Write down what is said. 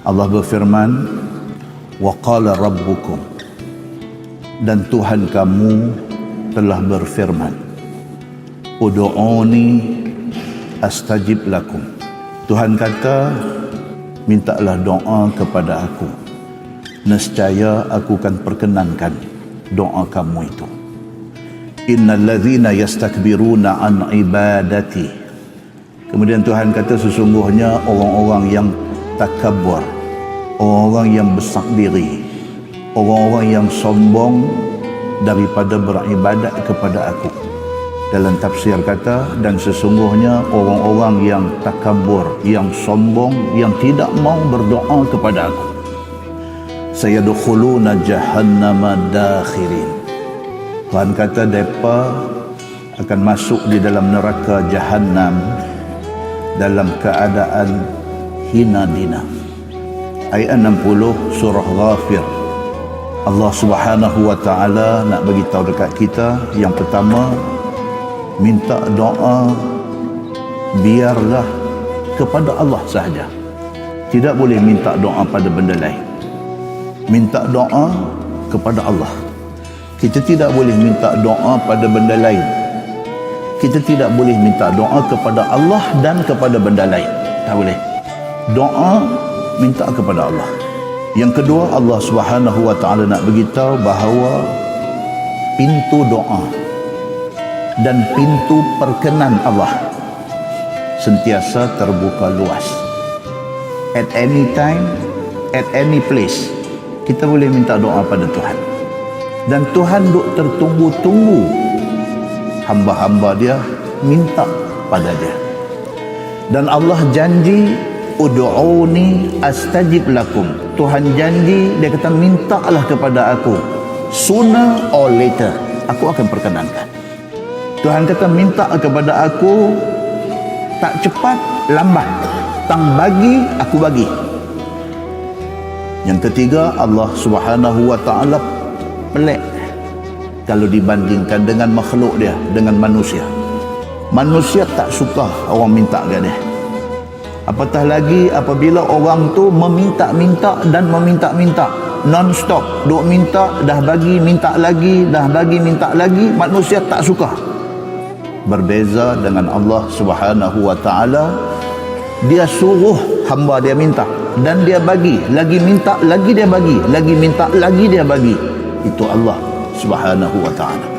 Allah berfirman, wa qala rabbukum, dan Tuhan kamu telah berfirman, ud'uni astajib lakum. Tuhan kata, mintalah doa kepada aku, nescaya aku akan perkenankan doa kamu itu. Innal ladzina yastakbiruna an ibadati. Kemudian Tuhan kata, sesungguhnya orang-orang yang takabur, orang-orang yang besar diri, orang-orang yang sombong daripada beribadat kepada aku. Dalam tafsir kata, dan sesungguhnya orang-orang yang takabur, yang sombong, yang tidak mau berdoa kepada aku, sayadkhuluna jahannama dakhirin. Tuhan kata mereka akan masuk di dalam neraka Jahannam dalam keadaan hina dina. Ayat 60 surah Ghafir. Allah Subhanahu wa taala nak bagi tahu dekat kita, yang pertama, minta doa biarlah kepada Allah sahaja. Tidak boleh minta doa pada benda lain. Minta doa kepada Allah. Kita tidak boleh minta doa pada benda lain. Kita tidak boleh minta doa kepada Allah dan kepada benda lain. Tak boleh. Doa minta kepada Allah. Yang kedua, Allah Subhanahu wa taala nak beritahu bahawa pintu doa dan pintu perkenan Allah sentiasa terbuka luas. At any time, at any place, kita boleh minta doa pada Tuhan. Dan Tuhan duk tertunggu-tunggu hamba-hamba dia minta pada dia. Dan Allah janji, ud'uni astajib lakum. Tuhan janji, dia kata, mintalah kepada aku, sooner or later aku akan perkenankan. Tuhan kata, minta kepada aku, tak cepat lambat, tang bagi aku bagi. Yang ketiga, Allah Subhanahu wa taala pelik kalau dibandingkan dengan makhluk dia, dengan manusia. Manusia tak suka orang minta ke dia. Apatah lagi apabila orang tu meminta-minta dan meminta-minta non-stop, duk minta, dah bagi, minta lagi, dah bagi, minta lagi. Manusia tak suka. Berbeza dengan Allah Subhanahu wa taala, dia suruh hamba dia minta dan dia bagi, lagi minta lagi dia bagi, lagi minta lagi dia bagi. Itu Allah Subhanahu wa taala.